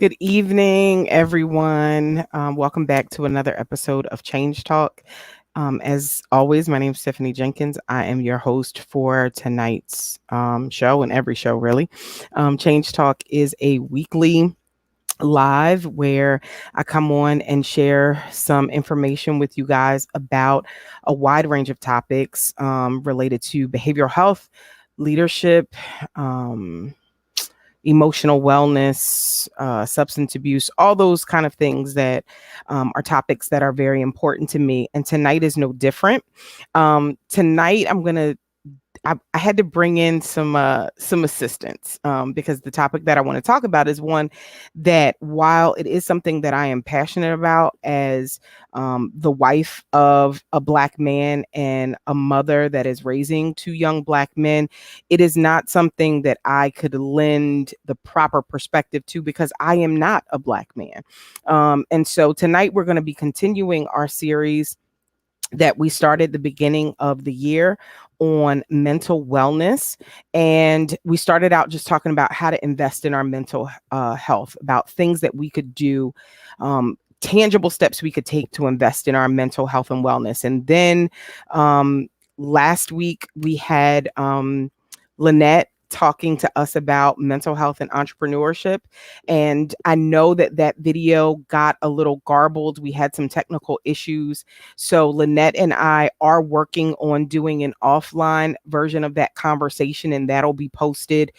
Good evening, everyone. Welcome back to another episode of Change Talk. As always, my name is Stephanie Jenkins. I am your host for tonight's show and every show, really. Change Talk is a weekly live where I come on and share some information with you guys about a wide range of topics related to behavioral health, leadership, emotional wellness, substance abuse, all those kind of things that are topics that are very important to me. And tonight is no different. Tonight, I had to bring in some assistance because the topic that I want to talk about is one that, while it is something that I am passionate about as the wife of a Black man and a mother that is raising two young Black men, it is not something that I could lend the proper perspective to because I am not a Black man. And so tonight we're going to be continuing our series that we started the beginning of the year on mental wellness. And we started out just talking about how to invest in our mental health, about things that we could do, tangible steps we could take to invest in our mental health and wellness. And then last week we had Lynette talking to us about mental health and entrepreneurship. And I know that video got a little garbled. We had some technical issues. So Lynette and I are working on doing an offline version of that conversation, and that'll be posted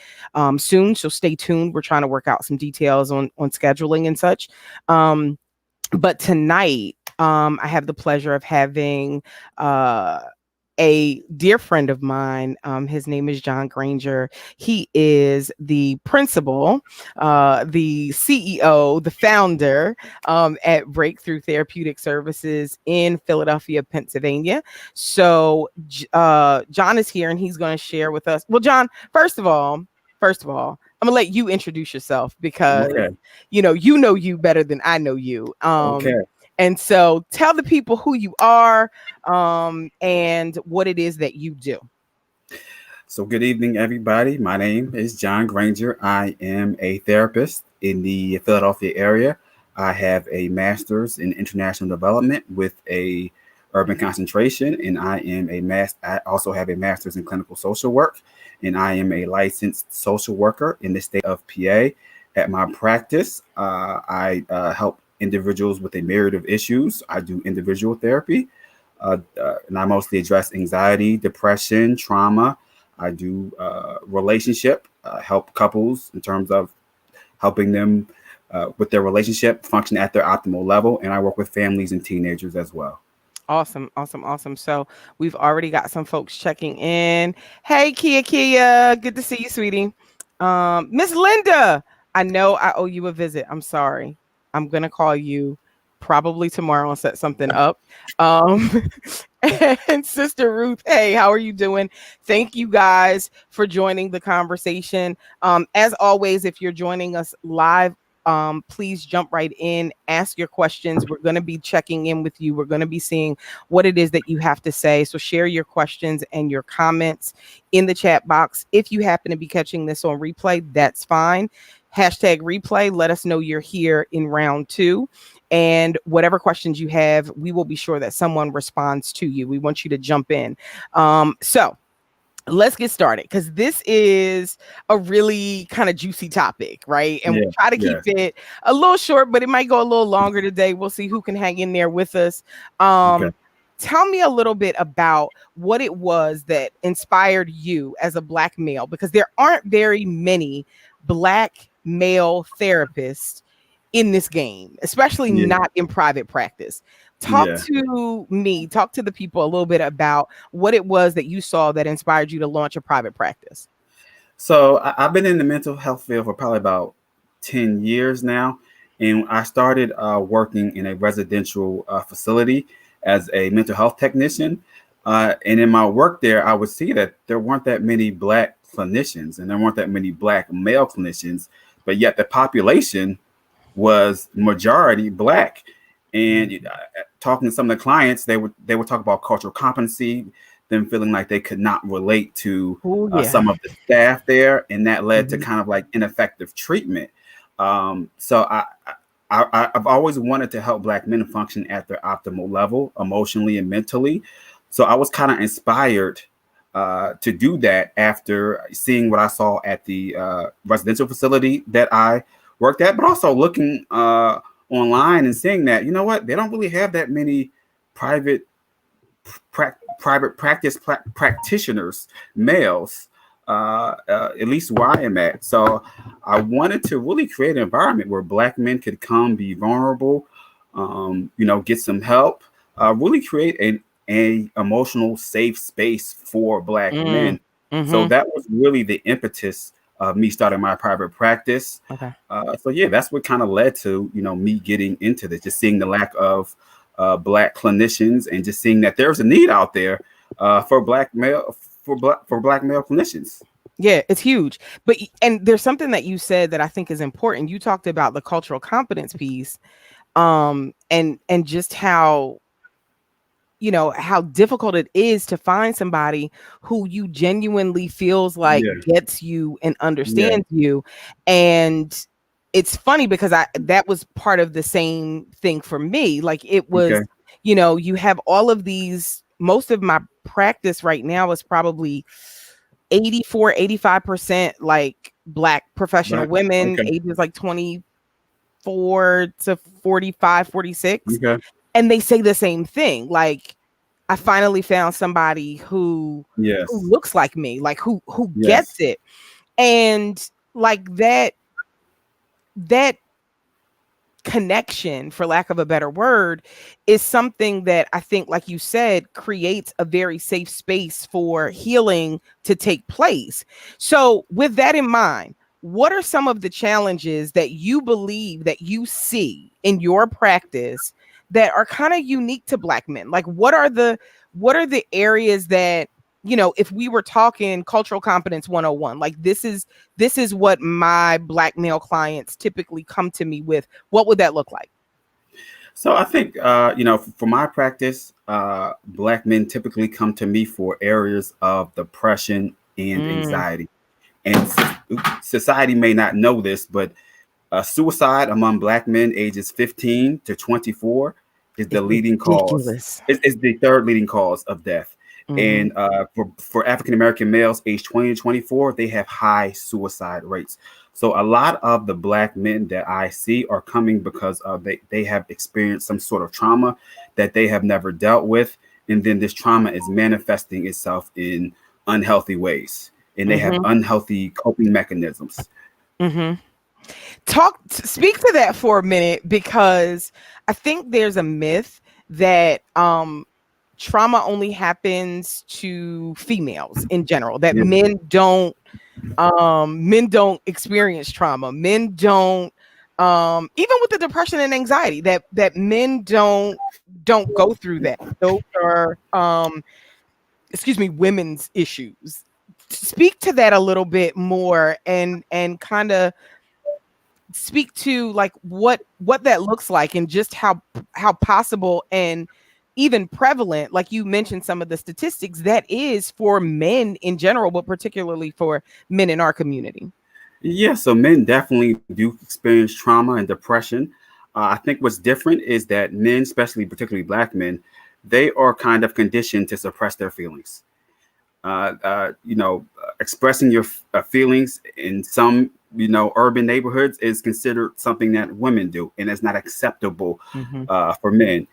soon. So stay tuned. We're trying to work out some details on scheduling and such. But tonight, I have the pleasure of having a dear friend of mine. His name is John Granger. He is the principal, the CEO, the founder at Breakthrough Therapeutic Services in Philadelphia, Pennsylvania. So John is here and he's going to share with us. Well, John, first of all, I'm gonna let you introduce yourself because you know you better than I know you. And so tell the people who you are and what it is that you do. So good evening, everybody. My name is John Granger. I am a therapist in the Philadelphia area. I have a master's in international development with a urban concentration, and I also have a master's in clinical social work, and I am a licensed social worker in the state of PA. At my practice, I help individuals with a myriad of issues. I do individual therapy, and I mostly address anxiety, depression, trauma. I do relationship, help couples in terms of helping them with their relationship function at their optimal level. And I work with families and teenagers as well. Awesome. So we've already got some folks checking in. Hey, Kia, good to see you, sweetie. Miss Linda, I know I owe you a visit. I'm sorry. I'm going to call you probably tomorrow and set something up. And Sister Ruth, hey, how are you doing? Thank you guys for joining the conversation. As always, if you're joining us live, please jump right in, ask your questions. We're going to be checking in with you. We're going to be seeing what it is that you have to say. So share your questions and your comments in the chat box. If you happen to be catching this on replay, that's fine. #replay. Let us know you're here in round 2. And whatever questions you have, we will be sure that someone responds to you. We want you to jump in. So let's get started because this is a really kind of juicy topic, right? And we'll try to keep it a little short, but it might go a little longer today. We'll see who can hang in there with us. Tell me a little bit about what it was that inspired you as a Black male, because there aren't very many Black male therapists in this game, especially not in private practice. Talk to the people a little bit about what it was that you saw that inspired you to launch a private practice. So I've been in the mental health field for probably about 10 years now. And I started working in a residential facility as a mental health technician. And in my work there, I would see that there weren't that many Black clinicians and there weren't that many Black male clinicians, but yet the population was majority Black. And talking to some of the clients, they would talk about cultural competency, them feeling like they could not relate to some of the staff there, and that led to kind of like ineffective treatment. So I've always wanted to help Black men function at their optimal level, emotionally and mentally. So I was kind of inspired to do that after seeing what I saw at the residential facility that I worked at, but also looking online and seeing that, you know what, they don't really have that many private private practice practitioners, males, at least where I am at. So I wanted to really create an environment where Black men could come, be vulnerable, get some help, really create a emotional safe space for Black Mm. men. So Mhm. that was really the impetus of me starting my private practice. Okay. So yeah, that's what kind of led to me getting into this, just seeing the lack of Black clinicians and just seeing that there's a need out there for Black male clinicians. Yeah, it's huge. And there's something that you said that I think is important. You talked about the cultural competence piece, and just how, how difficult it is to find somebody who you genuinely feels like Yeah, gets you and yeah, understands you. And it's funny because that was part of the same thing for me. Like, it okay, was, you have all of these. Most of my practice right now is probably 84, 85% like Black professional Black, women, okay, ages like 24 to 45, 46. okay, And they say the same thing. Like, I finally found somebody who yes, looks like me, like who gets yes. it. And like that connection, for lack of a better word, is something that I think, like you said, creates a very safe space for healing to take place. So with that in mind, what are some of the challenges that you believe that you see in your practice that are kind of unique to Black men? Like, what are the areas that, if we were talking cultural competence 101, like, this is what my Black male clients typically come to me with, what would that look like? So I think for my practice, Black men typically come to me for areas of depression and Mm, anxiety. And society may not know this, but suicide among Black men ages 15 to 24 is the it's leading cause. ridiculous. It's the third leading cause of death. Mhm, And for African American males aged 20 to 24, they have high suicide rates. So a lot of the Black men that I see are coming because they have experienced some sort of trauma that they have never dealt with. And then this trauma is manifesting itself in unhealthy ways. And they have mhm, unhealthy coping mechanisms. mhm. Speak to that for a minute, because I think there's a myth that trauma only happens to females in general, that Yeah. men don't experience trauma. Men don't, even with the depression and anxiety, that men don't go through that. Those are, excuse me, women's issues. Speak to that a little bit more, and kind of speak to like what that looks like, and just how possible and even prevalent, like you mentioned some of the statistics, that is for men in general, but particularly for men in our community. Yeah, so men definitely do experience trauma and depression. I think what's different is that men, especially particularly Black men, they are kind of conditioned to suppress their feelings. Expressing your feelings in some urban neighborhoods is considered something that women do, and it's not acceptable Hmm. for men.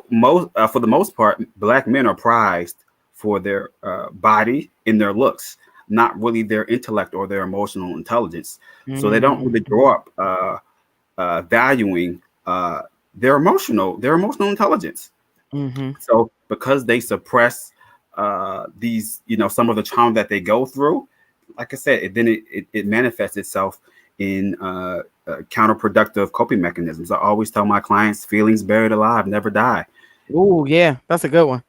Most for the most part, Black men are prized for their body and their looks, not really their intellect or their emotional intelligence. So they don't really grow Hmm. up valuing their emotional intelligence. Hmm. So because they suppress these, some of the trauma that they go through, like I said, it manifests itself in counterproductive coping mechanisms. I always tell my clients, feelings buried alive never die. Oh yeah, that's a good one.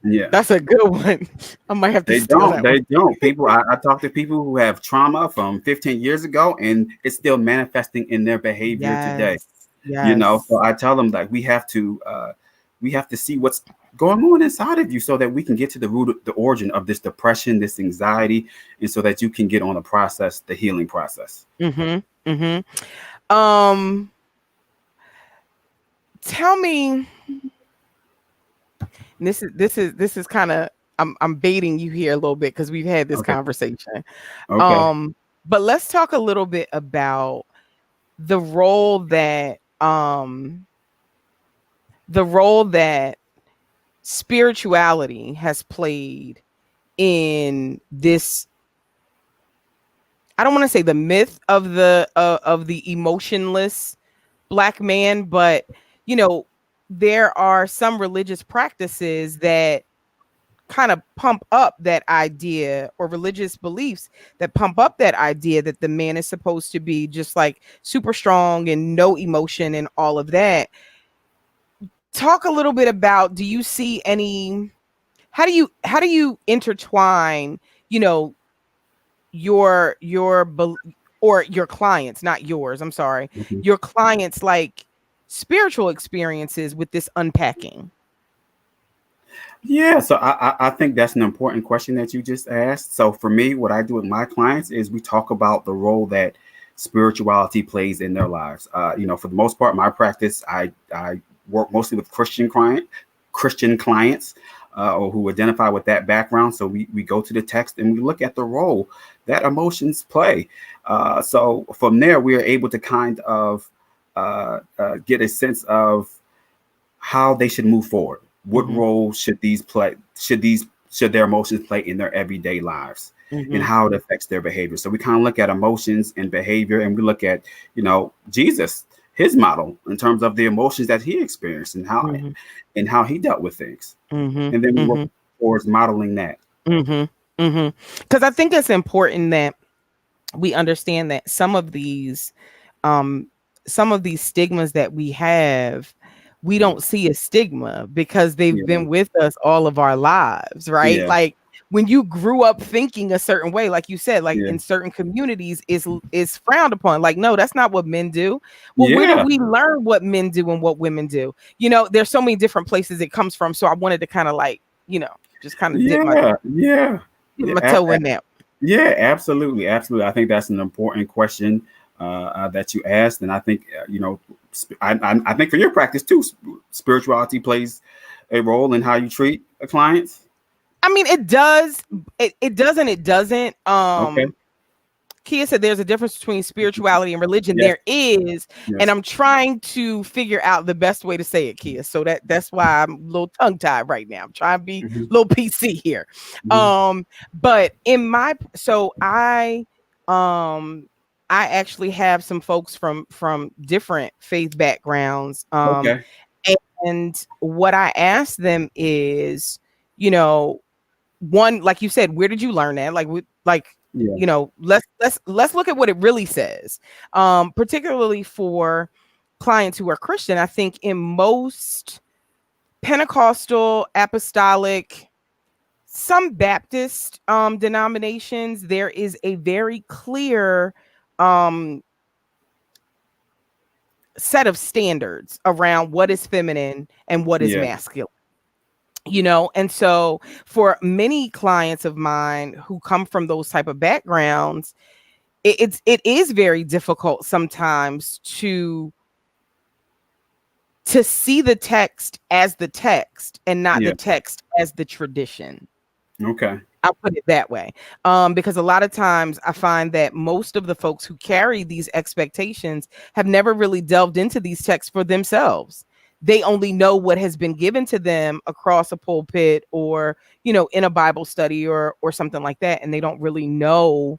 Yeah. That's a good one. I might have to They steal don't. that one. They don't. I talk to people who have trauma from 15 years ago, and it's still manifesting in their behavior today. Yes. Yes. So I tell them like we have to see what's going on inside of you so that we can get to the root of the origin of this depression, this anxiety, and so that you can get on the process, the healing process. Hmm. Hmm. Um, Tell me, this is kind of, I'm baiting you here a little bit because we've had this Okay. conversation. Okay. Um, but let's talk a little bit about the role that the role that spirituality has played in this. I don't want to say the myth of the emotionless black man, but you know, there are some religious practices that kind of pump up that idea, or religious beliefs that pump up that idea that the man is supposed to be just like super strong and no emotion and all of that. Talk a little bit about, do you see any, how do you intertwine, you know, your or your clients, not yours, I'm sorry, Mhm. your clients like spiritual experiences with this unpacking? Yeah, so I think that's an important question that you just asked. So for me, what I do with my clients is we talk about the role that spirituality plays in their lives. For the most part, my practice, I work mostly with Christian clients, or who identify with that background. So we go to the text and we look at the role that emotions play. So from there, we are able to kind of get a sense of how they should move forward. What Mm-hmm, role should these play? Should their emotions play in their everyday lives, and mm-hmm, how it affects their behavior? So we kind of look at emotions and behavior, and we look at Jesus, his model in terms of the emotions that he experienced mm-hmm, and how he dealt with things, mm-hmm, and then we work mm-hmm, towards modeling that. mm-hmm, mm-hmm. Because I think it's important that we understand that um some of these stigmas that we have, we Yeah, don't see a stigma because they've yeah, been with us all of our lives, right? yeah, Like when you grew up thinking a certain way, like you said, like yeah, in certain communities is frowned upon, like no, that's not what men do. Well, where did yeah, we learn what men do and what women do? There's so many different places it comes from, so I wanted to kind of like, just kind of yeah, yeah, dip yeah. my toe in there. Yeah, absolutely, absolutely. I think that's an important question that you asked, and I think I think for your practice too, spirituality plays a role in how you treat clients. I mean, it does. It does and it doesn't. Okay. Kia said there's a difference between spirituality and religion. Yes. There is, and Yes. I'm trying to figure out the best way to say it, Kia. So that's why I'm a little tongue tied right now. I'm trying to be Hmm. a little PC here. Hmm. But in my so I actually have some folks from different faith backgrounds. Okay. And what I ask them is, you know, one, like you said, where did you learn that? Like Yeah. let's look at what it really says. Particularly for clients who are Christian, I think in most Pentecostal, apostolic, some Baptist denominations, there is a very clear um set of standards around what is feminine and what is Yeah. masculine. And so for many clients of mine who come from those type of backgrounds, it is very difficult sometimes to see the text as the text and not the Yeah. text as the tradition. Okay. I'll put it that way. Because a lot of times I find that most of the folks who carry these expectations have never really delved into these texts for themselves. They only know what has been given to them across a pulpit, or, in a Bible study, or something like that. And they don't really know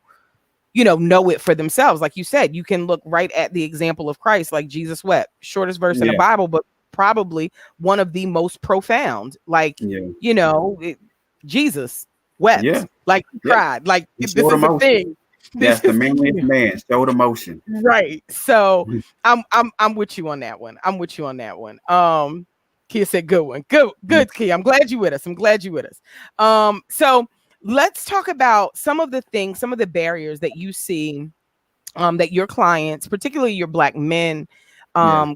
it for themselves. Like you said, you can look right at the example of Christ, like Jesus wept, shortest verse in the Yeah. Bible, but probably one of the most profound. Like, Yeah. you know, it, Jesus Yeah. wept, like he Yeah. cried. Like You this showed is a emotion. thing. This That's the is manliest man. Showed emotion. right. So I'm with you on that one. I'm with you on that one. Kia said good one. Good Kia. I'm glad you with us. I'm glad you with us. So let's talk about some of the things, some of the barriers that you see, that your clients, particularly your Black men, Yeah.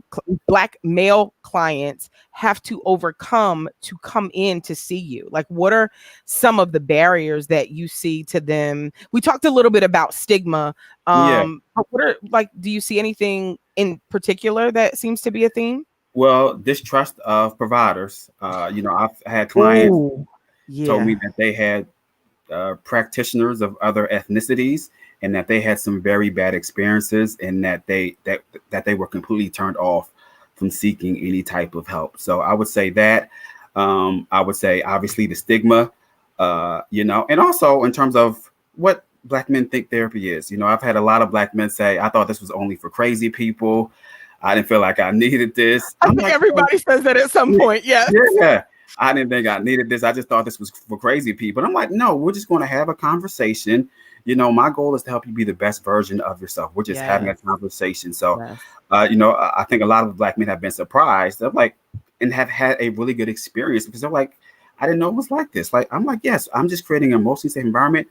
Black male clients have to overcome to come in to see you? Like, what are some of the barriers that you see to them? We talked a little bit about stigma. Yeah. But what are, like, do you see anything in particular that seems to be a theme? Well, distrust of providers. I've had clients Oh, told me yeah. that they had practitioners of other ethnicities, and that they had some very bad experiences, and that they were completely turned off from seeking any type of help. So I would say that. I would say obviously the stigma, and also in terms of what black men think therapy is. I've had a lot of black men say, "I thought this was only for crazy people. I didn't feel like I needed this." I I'm think like, "Oh, everybody says that at some yeah, point. Yes. yeah. I didn't think I needed this. I just thought this was for crazy people." And I'm like, "No, we're just going to have a conversation. My goal is to help you be the best version of yourself. We're just having a Yes. conversation." So, Yes. I think a lot of black men have been surprised. They're like, and have had a really good experience because they're like, "I didn't know it was like this." Like, I'm like, "Yes, I'm just creating an emotionally safe environment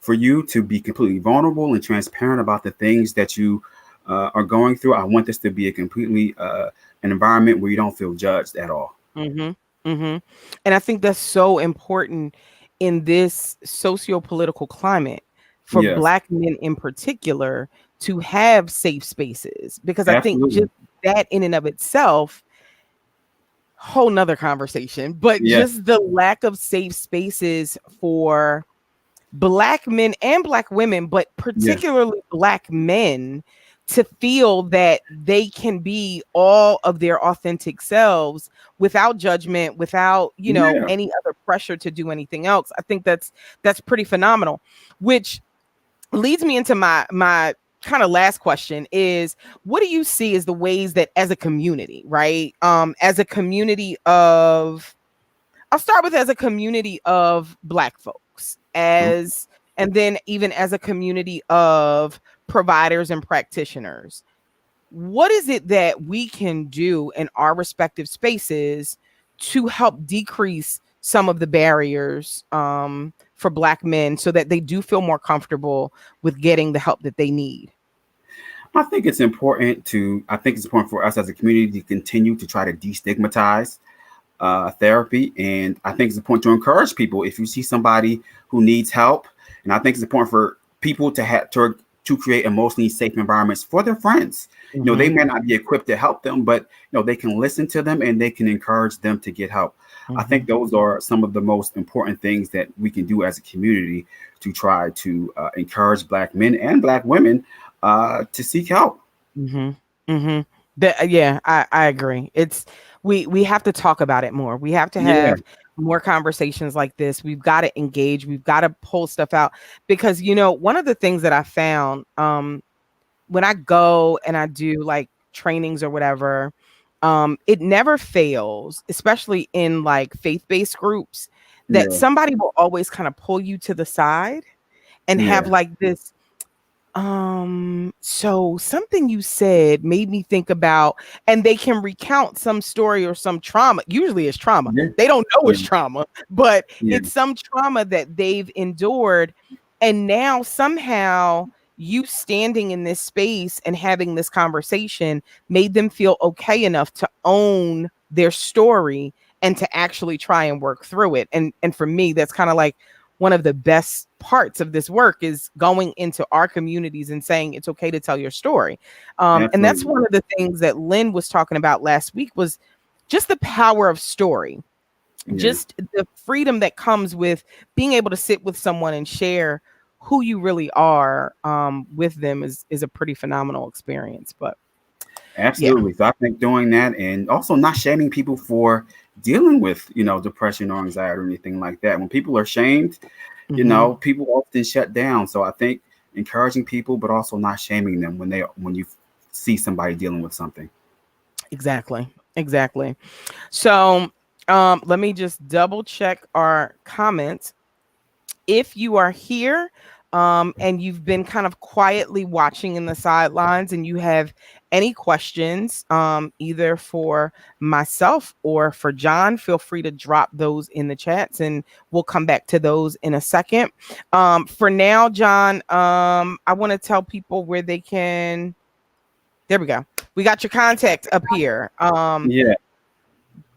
for you to be completely vulnerable and transparent about the things that you are going through. I want this to be a completely an environment where you don't feel judged at all." Mhm. Mhm. And I think that's so important in this socio-political climate for Yes, black men in particular to have safe spaces, because I think just absolutely. that in and of itself, whole nother conversation, but Yes, just the lack of safe spaces for black men and black women, but yes, particularly black men, to feel that they can be all of their authentic selves without judgment, without, yeah. any other pressure to do anything else. I think that's pretty phenomenal, which leads me into my kind of last question is, what do you see as the ways that as a community, right? As a community of, I'll start with, as a community of black folks, Okay. as, and then even as a community of providers and practitioners, what is it that we can do in our respective spaces to help decrease some of the barriers, for black men, so that they do feel more comfortable with getting the help that they need? I think it's important for us as a community to continue to try to destigmatize therapy. And I think it's important to encourage people if you see somebody who needs help. And I think it's important for people to create emotionally safe environments for their friends. They Hmm. may not be equipped to help them, but they can listen to them and they can encourage them to get help. I think Hmm. those are some of the most important things that we can do as a community to try to encourage black men and black women to seek help. Mhm. Mhm. Yeah, I agree. It's, we have to talk about it more. We have to Yeah, have more conversations like this. We've got to engage. We've got to pull stuff out, because one of the things that I found, when I go and I do like trainings or whatever, it never fails, especially in like faith-based groups, that yeah, somebody will always kind of pull you to the side and have yeah, like this, so something you said made me think about, and they can recount some story or some trauma. Usually it's trauma. yeah, They don't know yeah, it's trauma, but yeah. it's some trauma that they've endured. And now somehow you standing in this space and having this conversation made them feel okay enough to own their story and to actually try and work through it. And for me, that's kind of like one of the best parts of this work, is going into our communities and saying it's okay to tell your story. And that's Absolutely. one of the things that Lynn was talking about last week, was just the power of story, Yeah, just the freedom that comes with being able to sit with someone and share who you really are, with them, is a pretty phenomenal experience. But yeah. absolutely. So I think doing that and also not shaming people for dealing with, depression or anxiety or anything like that. When people are shamed, Hmm. people often shut down. So I think encouraging people, but also not shaming them when you see somebody dealing with something. Exactly. Exactly. So let me just double check our comments. If you are here, and you've been kind of quietly watching in the sidelines, and you have any questions, either for myself or for John, feel free to drop those in the chats, and we'll come back to those in a second. For now, John, I want to tell people where they can There we go. We got your contact up here. Yeah.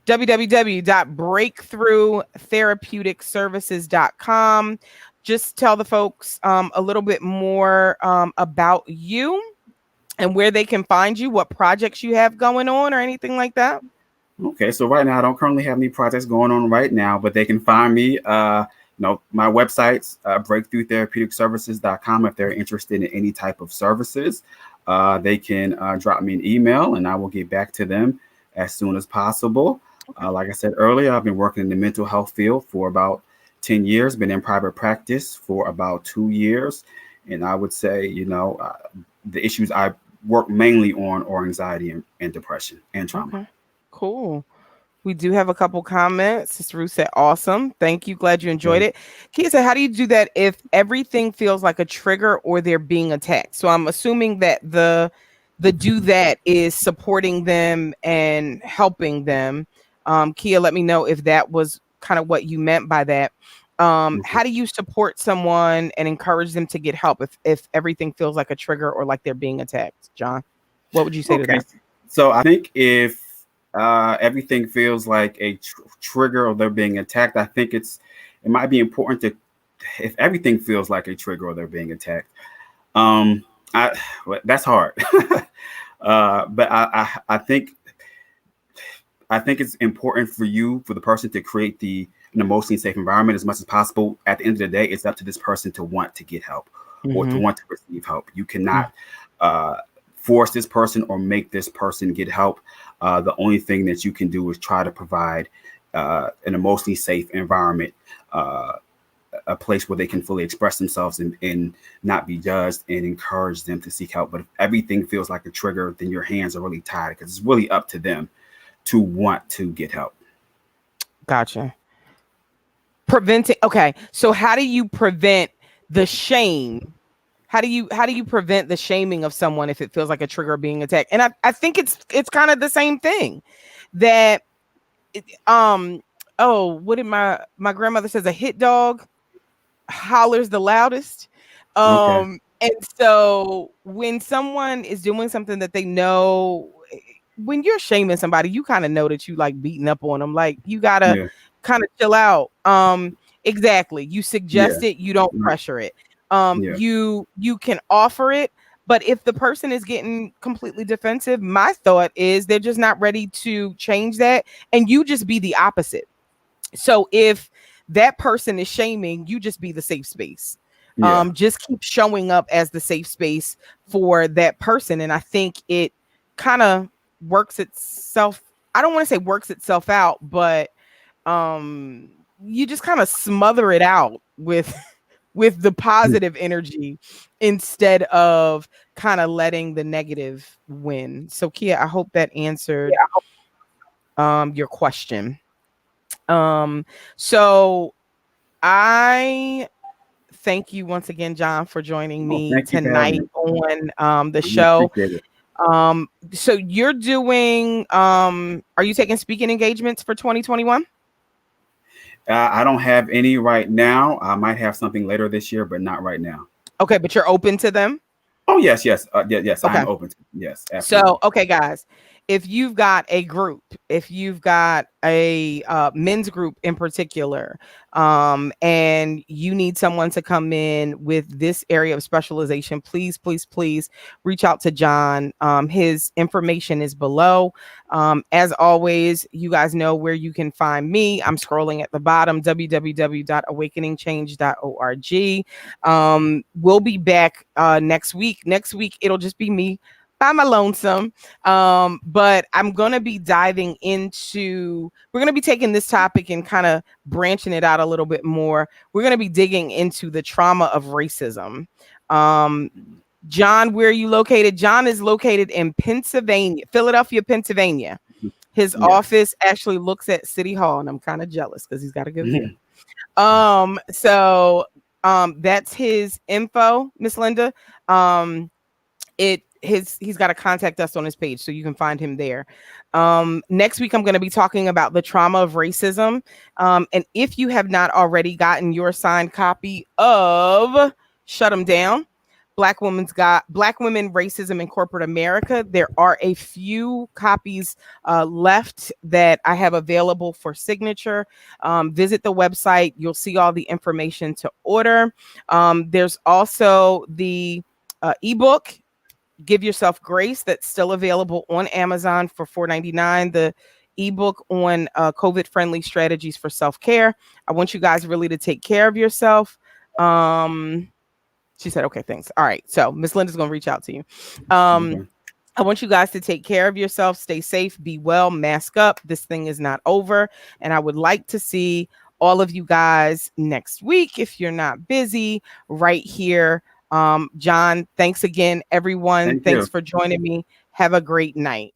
www.breakthroughtherapeuticservices.com. Just tell the folks a little bit more about you and where they can find you, what projects you have going on or anything like that. Okay, so right now I don't currently have any projects going on right now, but they can find me. My website's breakthroughtherapeuticservices.com if they're interested in any type of services. They can drop me an email, and I will get back to them as soon as possible. Okay. Like I said earlier, I've been working in the mental health field for about 10 years, been in private practice for about 2 years, and I would say, the issues I work mainly on are anxiety and depression and trauma. Okay. Cool. We do have a couple comments. Sister Ruth said, awesome. Thank you. Glad you enjoyed it. Kia said, how do you do that if everything feels like a trigger or they're being attacked? So I'm assuming that the do that is supporting them and helping them. Kia, let me know if that was kind of what you meant by that. How do you support someone and encourage them to get help if everything feels like a trigger or like they're being attacked? John, what would you say to Okay, that? so I think if everything feels like a trigger or they're being attacked, I think it might be important to, if everything feels like a trigger or they're being attacked, um, that's hard. But I think it's important for the person to create an emotionally safe environment as much as possible. At the end of the day, it's up to this person to want to get help or to want to receive help. You cannot force this person or make this person get help. The only thing that you can do is try to provide an emotionally safe environment, a place where they can fully express themselves and not be judged, and encourage them to seek help. But if everything feels like a trigger, then your hands are really tied because it's really up to them to want to get help. Gotcha. Preventing. Okay. So how do you prevent the shame? How do you prevent the shaming of someone if it feels like a trigger being attacked? And I think it's kind of the same thing that what did my grandmother says, a hit dog hollers the loudest. Okay. And so when someone is doing something that they know, when you're shaming somebody, you kind of know that you like beating up on them. Like you gotta Yeah. kind of chill out. Exactly. You suggest Yeah. it, you don't Right. pressure it. Yeah. You can offer it, but if the person is getting completely defensive, my thought is they're just not ready to change that, and you just be the opposite. So if that person is shaming, you just be the safe space. Yeah. Just keep showing up as the safe space for that person. And I think it kind of works itself. I don't want to say works itself out, but you just kind of smother it out with with the positive energy instead of kind of letting the negative win. So Kia, I hope that answered your question. So I thank you once again, John, for joining Oh, me thank you for having tonight me. on the I show. appreciate it. So you're doing are you taking speaking engagements for 2021? I don't have any right now. I might have something later this year, but not right now. Okay, but you're open to them? Oh yes, yes, yes. I Okay. am open to yes, So, absolutely. okay, guys, if you've got a group, if you've got a men's group in particular, and you need someone to come in with this area of specialization, please, please, please reach out to John. His information is below. As always, you guys know where you can find me. I'm scrolling at the bottom, www.awakeningchange.org. We'll be back next week. Next week, it'll just be me by my lonesome. But I'm going to be we're going to be taking this topic and kind of branching it out a little bit more. We're going to be digging into the trauma of racism. John, where are you located? John is located in Philadelphia, Pennsylvania. His Yes. office actually looks at City Hall, and I'm kind of jealous because he's got a good view. Mhm. So that's his info, Miss Linda. He's got to contact us on his page, so you can find him there. Next week I'm going to be talking about the trauma of racism, and if you have not already gotten your signed copy of Shut 'Em Down, Black Women, Racism in Corporate America. There are a few copies left that I have available for signature. Visit the website. You'll see all the information to order. There's also the ebook, Give Yourself Grace, that's still available on Amazon for $4.99. The ebook on COVID friendly strategies for self-care. I want you guys really to take care of yourself. She said, okay, thanks. All right. So Miss Linda's going to reach out to you. Okay. I want you guys to take care of yourself, stay safe, be well, mask up. This thing is not over. And I would like to see all of you guys next week, if you're not busy, right here. John, thanks again, everyone. Thank you. Thanks for joining me. Have a great night.